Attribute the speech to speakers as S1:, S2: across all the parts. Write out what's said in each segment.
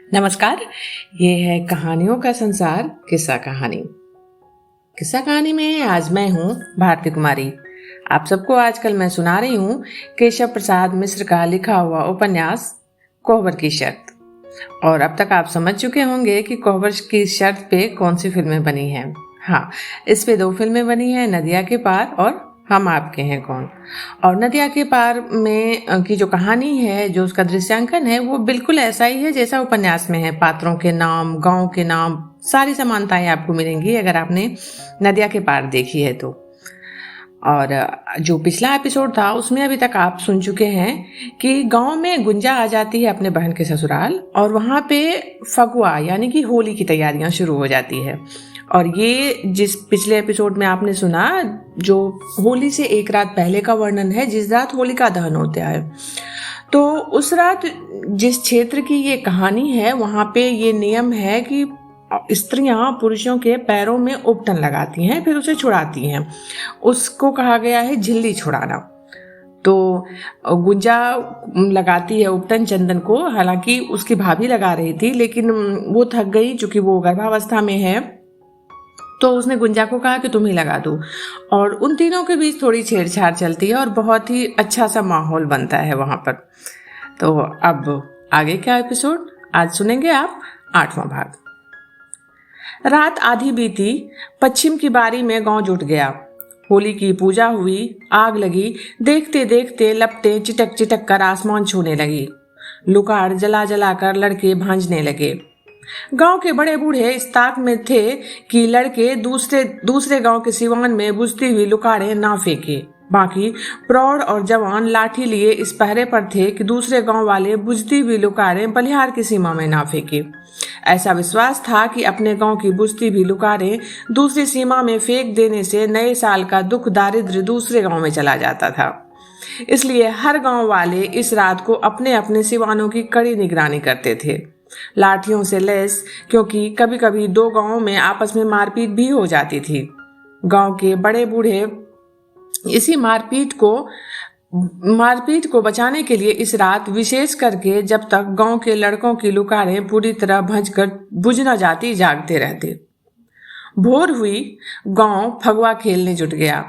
S1: नमस्कार। ये है कहानियों का संसार किस्सा कहानी। किस्सा कहानी में आज मैं हूँ भारती कुमारी। आप सबको आजकल मैं सुना रही हूँ केशव प्रसाद मिश्र का लिखा हुआ उपन्यास कोहबर की शर्त। और अब तक आप समझ चुके होंगे कि कोहबर की शर्त पे कौन सी फिल्में बनी हैं। हाँ, इस पे 2 फिल्में बनी हैं, नदिया के पार और हम आपके हैं कौन। और नदिया के पार में की जो कहानी है, जो उसका दृश्यांकन है, वो बिल्कुल ऐसा ही है जैसा उपन्यास में है। पात्रों के नाम, गांव के नाम, सारी समानताएं आपको मिलेंगी अगर आपने नदिया के पार देखी है तो। और जो पिछला एपिसोड था उसमें अभी तक आप सुन चुके हैं कि गांव में गुंजा आ जाती है अपने बहन के ससुराल और वहां पे फगुआ यानी कि होली की तैयारियां शुरू हो जाती है। और ये जिस पिछले एपिसोड में आपने सुना, जो होली से एक रात पहले का वर्णन है, जिस रात होलिका दहन होता है, तो उस रात जिस क्षेत्र की ये कहानी है वहां पे ये नियम है कि स्त्रियां पुरुषों के पैरों में उपटन लगाती हैं, फिर उसे छुड़ाती हैं। उसको कहा गया है झिल्ली छुड़ाना। तो गुंजा लगाती है उपटन चंदन को। हालांकि उसकी भाभी लगा रही थी, लेकिन वो थक गई चूंकि वो गर्भावस्था में है, तो उसने गुंजा को कहा कि तुम ही लगा दो। और उन तीनों के बीच थोड़ी छेड़छाड़ चलती है और बहुत ही अच्छा सा माहौल बनता है वहां पर। तो अब आगे क्या एपिसोड आज सुनेंगे आप 8वां भाग। रात आधी बीती, पश्चिम की बारी में गांव जुट गया। होली की पूजा हुई, आग लगी, देखते देखते लपटें चिटक चिटक कर आसमान छूने लगी। लुकार जला जला कर लड़के भांजने लगे। गांव के बड़े बूढ़े इस ताक में थे कि लड़के दूसरे गांव के सिवान में बुझती हुई लुकारें ना फेंके। बाकी प्रौढ़ और जवान लाठी लिए इस पहरे पर थे कि दूसरे गांव वाले बुझती हुई लुकारें बलिहार की सीमा में ना फेंके। ऐसा विश्वास था कि अपने गांव की बुझती हुई लुकारें दूसरी सीमा में फेंक देने से नए साल का दुख दारिद्र्य दूसरे गांव में चला जाता था। इसलिए हर गांव वाले इस रात को अपने अपने सिवानों की कड़ी निगरानी करते थे, लाठियों से लैस, क्योंकि कभी कभी 2 गांवों में आपस में मारपीट भी हो जाती थी। गांव के बड़े बूढ़े इसी मारपीट को बचाने के लिए इस रात विशेष करके जब तक गांव के लड़कों की लुकारें पूरी तरह भंजकर बुझ न जाती जागते रहते। भोर हुई, गांव फगुआ खेलने जुट गया।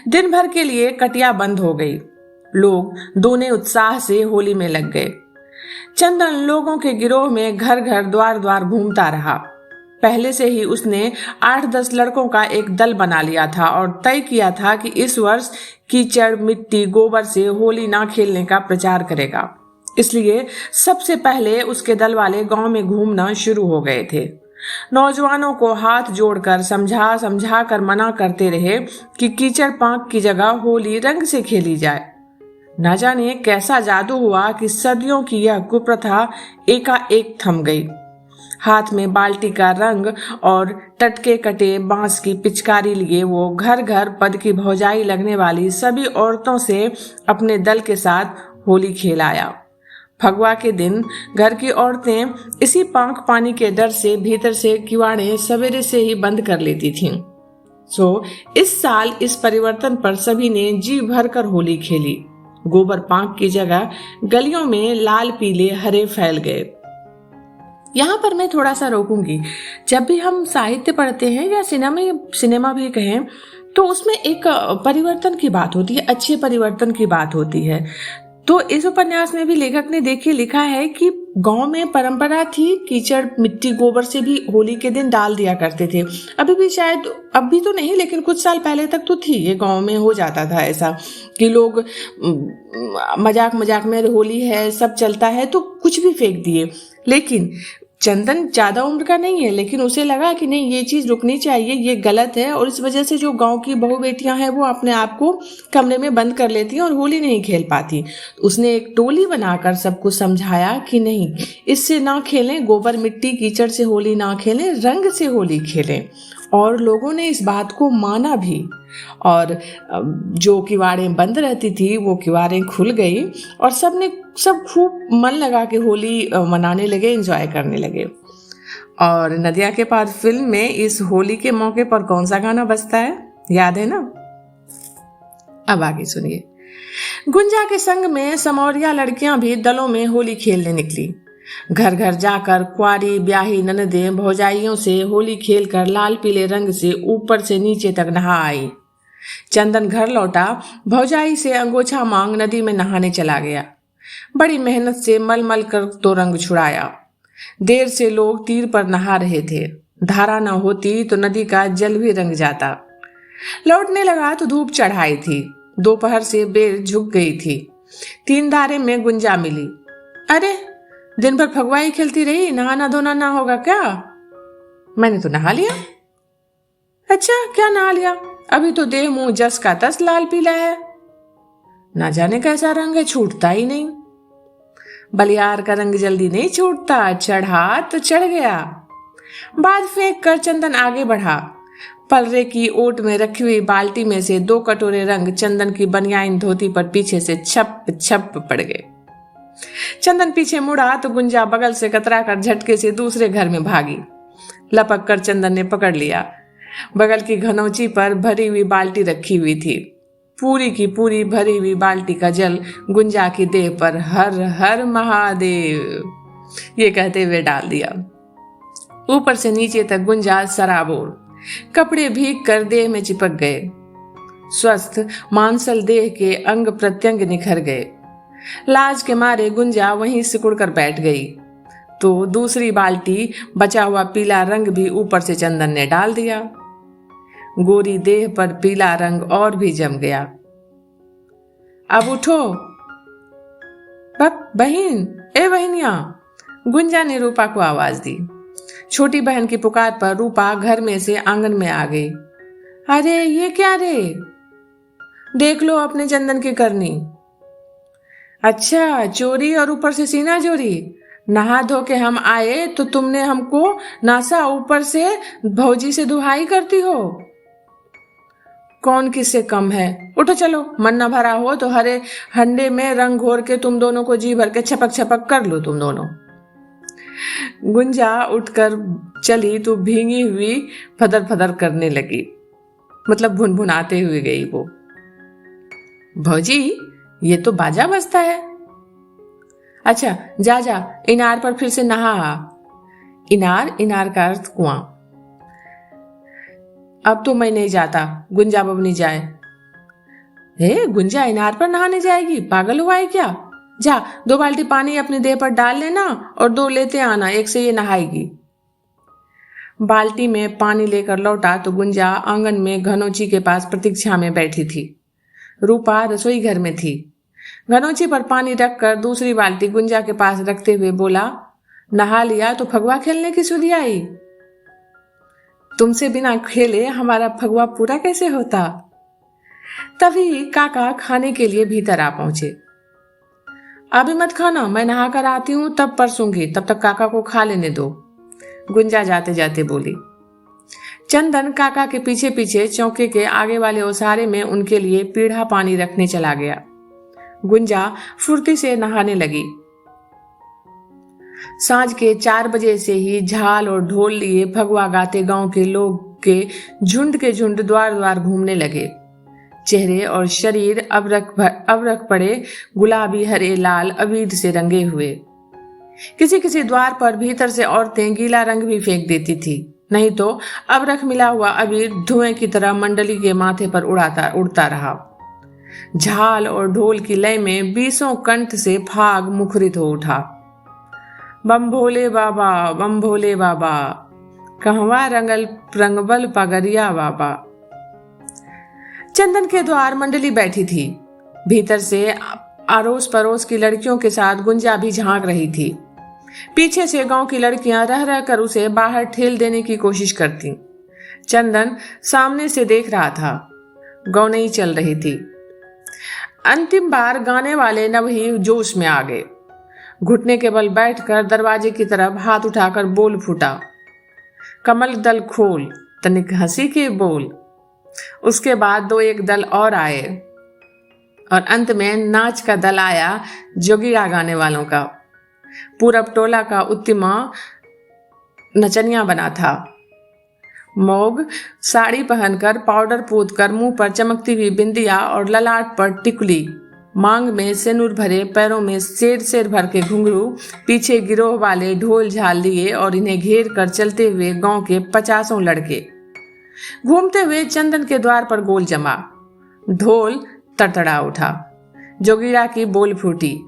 S1: दिन भर के लिए कटिया बंद हो गई। लोग दोने उत्साह से होली में लग गए। चंदन लोगों के गिरोह में घर घर द्वार द्वार घूमता रहा। पहले से ही उसने 8-10 लड़कों का एक दल बना लिया था और तय किया था कि इस वर्ष कीचड़, मिट्टी, गोबर से होली ना खेलने का प्रचार करेगा। इसलिए सबसे पहले उसके दल वाले गांव में घूमना शुरू हो गए थे। नौजवानों को हाथ जोड़कर समझा समझा कर मना करते रहे कि कीचड़ पांक की जगह होली रंग से खेली जाए। न जाने कैसा जादू हुआ कि सदियों की यह कुप्रथा एकाएक थम गई। हाथ में बाल्टी का रंग और टटके कटे बांस की पिचकारी लिए वो घर घर पद की भौजाई लगने वाली सभी औरतों से अपने दल के साथ होली खेल आया। फगुआ के दिन घर की औरतें इसी पांक पानी के डर से भीतर से किवाड़े सवेरे से ही बंद कर लेती थीं। इस साल इस परिवर्तन पर सभी ने जी भर कर होली खेली। गोबर पांक की जगह गलियों में लाल पीले हरे फैल गए। यहाँ पर मैं थोड़ा सा रोकूंगी। जब भी हम साहित्य पढ़ते हैं या सिनेमा भी कहें, तो उसमें एक परिवर्तन की बात होती है, अच्छे परिवर्तन की बात होती है। तो इस उपन्यास में भी लेखक ने देखिए लिखा है कि गांव में परंपरा थी, कीचड़ मिट्टी गोबर से भी होली के दिन डाल दिया करते थे। अभी भी शायद, अभी तो नहीं लेकिन कुछ साल पहले तक तो थी, ये गांव में हो जाता था ऐसा कि लोग मजाक मजाक में होली है सब चलता है तो कुछ भी फेंक दिए। लेकिन चंदन ज्यादा उम्र का नहीं है, लेकिन उसे लगा कि नहीं, ये चीज रुकनी चाहिए, ये गलत है। और इस वजह से जो गांव की बहू बेटियां हैं वो अपने आप को कमरे में बंद कर लेती हैं और होली नहीं खेल पाती। उसने एक टोली बनाकर सबको समझाया कि नहीं, इससे ना खेलें, गोबर मिट्टी कीचड़ से होली ना खेलें, रंग से होली खेलें। और लोगों ने इस बात को माना भी। और जो किवाड़ें बंद रहती थी वो किवाड़ें खुल गई और सब खूब मन लगा के होली मनाने लगे, एंजॉय करने लगे। और नदिया के पार फिल्म में इस होली के मौके पर कौन सा गाना बजता है, याद है ना? अब आगे सुनिए। गुंजा के संग में समौरिया लड़कियां भी दलों में होली खेलने निकली। घर घर जाकर कुंवारी ब्याही ननदें भौजाइयों से होली खेलकर लाल पीले रंग से ऊपर से नीचे तक नहा आई। चंदन घर लौटा, भौजाई से अंगोछा मांग नदी में नहाने चला गया। बड़ी मेहनत से मल मल कर तो रंग छुड़ाया। देर से लोग तीर पर नहा रहे थे। धारा न होती तो नदी का जल भी रंग जाता। लौटने लगा तो धूप चढ़ाई थी। दोपहर से बेर झुक गई थी। 3 धारे में गुंजा मिली। अरे, दिन भर फगवाई खेलती रही, नहाना धोना ना होगा क्या? मैंने तो नहा लिया। अच्छा, क्या नहा लिया? अभी तो देह मुंह जस का तस लाल पीला है। ना जाने कैसा रंग है, छूटता ही नहीं। बलियार का रंग जल्दी नहीं छूटता, चढ़ा तो चढ़ गया। बाद फेंक कर चंदन आगे बढ़ा। पलरे की ओट में रखी हुई बाल्टी में से 2 कटोरे रंग चंदन की बनियाइन धोती पर पीछे से छप छप पड़ गए। चंदन पीछे मुड़ा तो गुंजा बगल से कतरा कर झटके से दूसरे घर में भागी। लपक कर चंदन ने पकड़ लिया। बगल की घनौची पर भरी हुई बाल्टी रखी हुई थी। पूरी की पूरी भरी हुई बाल्टी का जल गुंजा की देह पर हर हर महादेव ये कहते हुए डाल दिया। ऊपर से नीचे तक गुंजा सराबोर, कपड़े भीग कर देह में चिपक गए। स्वस्थ मांसल देह के अंग प्रत्यंग निखर गए। लाज के मारे गुंजा वहीं सिकुड़ कर बैठ गई तो दूसरी बाल्टी बचा हुआ पीला रंग भी ऊपर से चंदन ने डाल दिया। गोरी देह पर पीला रंग और भी जम गया। अब उठो बहन, ए बहनिया, गुंजा ने रूपा को आवाज दी। छोटी बहन की पुकार पर रूपा घर में से आंगन में आ गई। अरे ये क्या रे? देख लो अपने चंदन की करनी। अच्छा, चोरी और ऊपर से सीना चोरी। नहा धो के हम आए तो तुमने हमको नासा, ऊपर से भौजी से दुहाई करती हो। कौन किससे कम है? उठो चलो, मन न भरा हो तो हरे हंडे में रंग घोर के तुम दोनों को जी भर के छपक छपक कर लो तुम दोनों। गुंजा उठकर चली तो भींगी हुई फदर फदर करने लगी, मतलब भुनभुनाते हुए गई वो। भौजी, ये तो बाजा बजता है। अच्छा, जा जा इनार पर फिर से नहा आ। इनार का अर्थ कुआं। अब तो मैं नहीं जाता, गुंजा बबनी जाए। गुंजा इनार पर नहाने जाएगी? पागल हुआ है क्या? जा 2 बाल्टी पानी अपने देह पर डाल लेना और 2 लेते आना, एक से ये नहाएगी। बाल्टी में पानी लेकर लौटा तो गुंजा आंगन में घनौची के पास प्रतीक्षा में बैठी थी। रूपा रसोई घर में थी। घनौची पर पानी रखकर दूसरी बाल्टी गुंजा के पास रखते हुए बोला, नहा लिया तो फगवा खेलने की सुधि आई? तुमसे बिना खेले हमारा फगवा पूरा कैसे होता? तभी काका खाने के लिए भीतर आ पहुंचे। अभी मत खाना, मैं नहा कर आती हूं तब परसूंगी, तब तक काका को खा लेने दो, गुंजा जाते जाते बोली। चंदन काका के पीछे पीछे चौके के आगे वाले ओसारे में उनके लिए पीढ़ा पानी रखने चला गया। गुंजा फुर्ती से नहाने लगी। सांझ के 4 बजे से ही झाल और ढोल लिए फगवा गाते गांव के लोग के झुंड द्वार द्वार घूमने लगे। चेहरे और शरीर अबरक पड़े गुलाबी हरे लाल अबीर से रंगे हुए। किसी किसी द्वार पर भीतर से औरतें गीला रंग भी फेंक देती थी, नहीं तो अबरक मिला हुआ अबीर धुएं की तरह मंडली के माथे पर उड़ता रहा। झाल और ढोल की लय में 20 कंठ से फाग मुखरित हो उठा। बम भोले बाबा, बम भोले बाबा, कहवा रंगबल पगरिया बाबा। चंदन के द्वार मंडली बैठी थी। भीतर से अड़ोस पड़ोस की लड़कियों के साथ गुंजा भी झांक रही थी। पीछे से गांव की लड़कियां रह रह कर उसे बाहर ठेल देने की कोशिश करती। चंदन सामने से देख रहा था। गौनई चल रही थी। अंतिम बार गाने वाले नवही जोश में आ गए। घुटने के बल बैठकर दरवाजे की तरफ हाथ उठाकर बोल फूटा, कमल दल खोल, तनिक हंसी के बोल। उसके बाद 2-1 दल और आए और अंत में नाच का दल आया, जोगिया गाने वालों का। पूरब टोला का उत्तिमा नचनिया बना था। मोग साड़ी पहनकर, पाउडर पूत कर, मुंह पर चमकती हुई बिंदिया और ललाट पर टिकुली, मांग में सिनुर भरे, पैरों में शेर भर के घुंघरू, पीछे गिरोह वाले ढोल झाल लिए और इन्हें घेर कर चलते हुए गांव के 50 लड़के। घूमते हुए चंदन के द्वार पर गोल जमा। ढोल तड़तड़ा उठा। जोगीरा की बोल फूटी,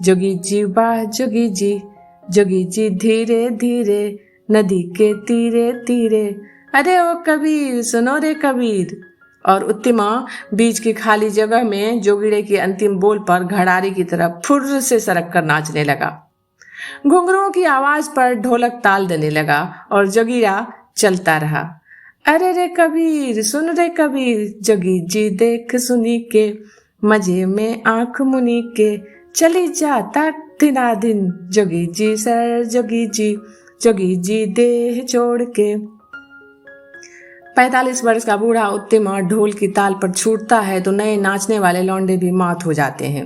S1: जोगी जी वाह जोगी जी धीरे धीरे, नदी के तीरे तीरे, अरे ओ कबीर सुनो रे कबीर। और उत्तिमा बीच की खाली जगह में जोगीरे की अंतिम बोल पर घड़ारी की तरफ फुर्र से सरक कर नाचने लगा। घुंघरुओं की आवाज पर ढोलक ताल देने लगा और जोगीरा चलता रहा। अरे रे कबीर सुन रे कबीर, जोगी जी देख सुनी के, मजे में आंख मुनी के, चली जाता दिना दिन, जोगी जी सर जोगी जी देह छोड़ के। 45 वर्ष का बूढ़ा उत्तिमा ढोल की ताल पर छूटता है तो नए नाचने वाले लौंडे भी मात हो जाते हैं।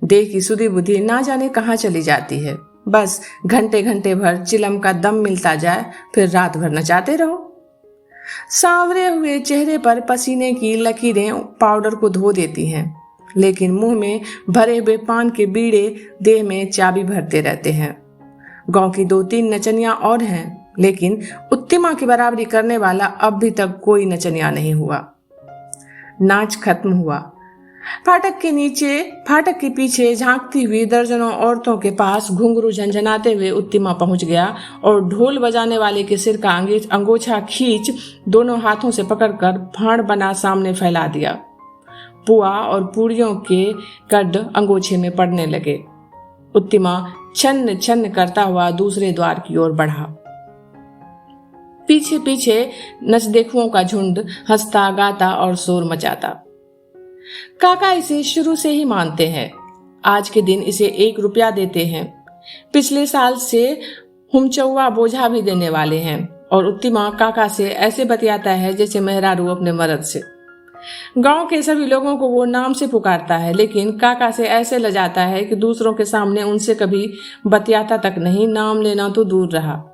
S1: देह की सुधी बुद्धि ना जाने कहाँ चली जाती है। बस घंटे घंटे भर चिलम का दम मिलता जाए, फिर रात भर नचाते रहो। सांवरे हुए चेहरे पर पसीने की लकीरें पाउडर को धो देती हैं, लेकिन मुंह में भरे हुए पान के बीड़े देह में चाबी भरते रहते हैं। गांव की 2-3 नचनियां और हैं, लेकिन उत्तिमा की बराबरी करने वाला अब भी तक कोई नचनिया नहीं हुआ। नाच खत्म हुआ। फाटक के पीछे झांकती हुई दर्जनों औरतों के पास घुंघरू झंझनाते हुए उत्तिमा पहुंच गया और ढोल बजाने वाले के सिर का अंगोछा खींच दोनों हाथों से पकड़कर भाड़ बना सामने फैला दिया। पुआ और पूड़ियों के कड अंगोछे में पड़ने लगे। उत्तिमा छन्न छन्न करता हुआ दूसरे द्वार की ओर बढ़ा। पीछे पीछे नचदेखुओं का झुंड हंसता गाता और शोर मचाता। काका इसे शुरू से ही मानते हैं। आज के दिन इसे 1 रुपया देते हैं। पिछले साल से हुमचौवा बोझा भी देने वाले हैं और उत्तिमा काका से ऐसे बतियाता है जैसे मेहरारू अपने मर्द से। गांव के सभी लोगों को वो नाम से पुकारता है, लेकिन काका से ऐसे लजाता है कि दूसरों के सामने उनसे कभी बतियाता तक नहीं, नाम लेना तो दूर रहा।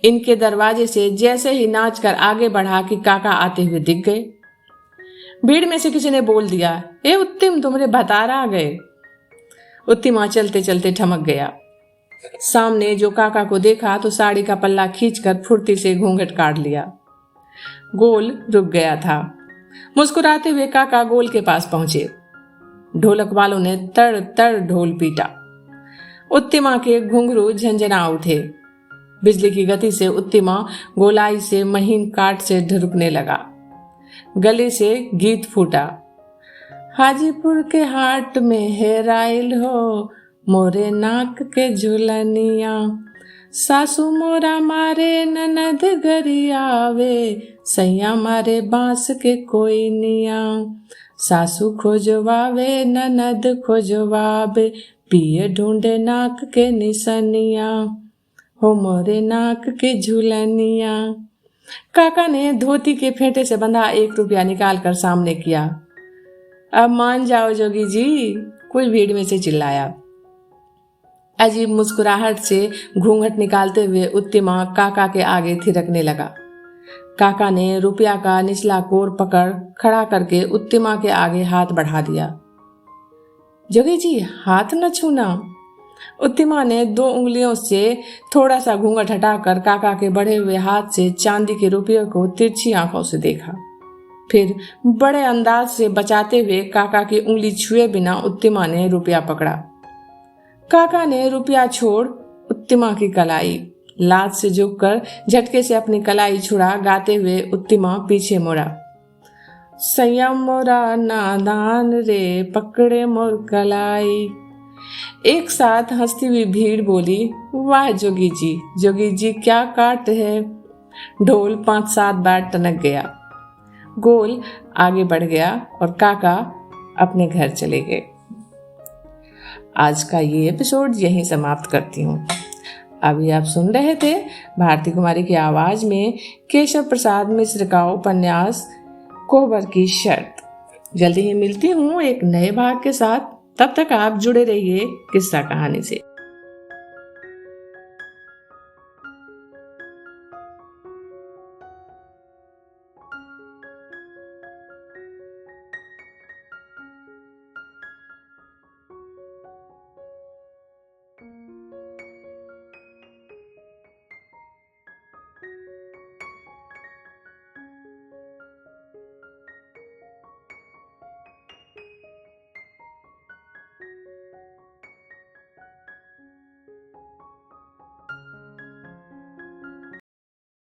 S1: इनके दरवाजे से जैसे ही नाच कर आगे बढ़ा कि काका आते हुए दिख गए। भीड़ में से किसी ने बोल दिया, ए उत्तिम तुम्हारे भतारा आ गए। उत्तिमा चलते चलते ठमक गया। सामने जो काका को देखा तो साड़ी का पल्ला खींचकर फुर्ती से घूंघट काट लिया। गोल रुक गया था। मुस्कुराते हुए काका गोल के पास पहुंचे। ढोलक वालों ने तड़ तड़ ढोल पीटा। उत्तिमा के घुंघरू झंझना उठे। बिजली की गति से उत्तिमा गोलाई से महीन काट से ढुरकने लगा। गले से गीत फूटा, हाजीपुर के हाट में हेराइल हो, मोरे नाक के झुलनिया, सासू मोरा मारे ननद गरियावे, सैया मारे बांस के कोई निया, सासू खोजवावे ननद खोजवावे, पिए ढूंढे नाक के निसनिया, हो मोरे नाक के झुलनिया। काका ने धोती के फेंटे से बंधा 1 रुपया निकाल कर सामने किया। अब मान जाओ जोगी जी, कोई भीड़ में से चिल्लाया। अजीब मुस्कुराहट से घूंघट निकालते हुए उत्तिमा काका के आगे थिरकने लगा। काका ने रुपया का निचला कोर पकड़ खड़ा करके उत्तिमा के आगे हाथ बढ़ा दिया। जोगी जी हाथ न छूना। उत्तिमा ने 2 उंगलियों से थोड़ा सा घूंघट हटाकर काका के बढ़े हुए हाथ से चांदी के रुपये को तिरछी आंखों से देखा। फिर बड़े अंदाज से बचाते हुए काका की उंगली छुए बिना उत्तिमा ने रुपया पकड़ा। काका ने रुपया छोड़ उत्तिमा की कलाई लात से झुककर झटके से अपनी कलाई छुड़ा गाते हुए उत्तिमा पीछे मुड़ा। संयम मोरा नादान रे, पकड़े मोर कलाई। एक साथ हंसती हुई भीड़ बोली, वाह जोगी जी क्या काट है। ढोल 5-7 बार टनक गया। गोल आगे बढ़ गया और काका अपने घर चले गए। आज का ये एपिसोड यहीं समाप्त करती हूँ। अभी आप सुन रहे थे भारती कुमारी की आवाज में केशव प्रसाद मिश्र का उपन्यास कोहबर की शर्त। जल्दी ही मिलती हूँ एक नए भाग के साथ। तब तक आप जुड़े रहिए किस्सा कहानी से।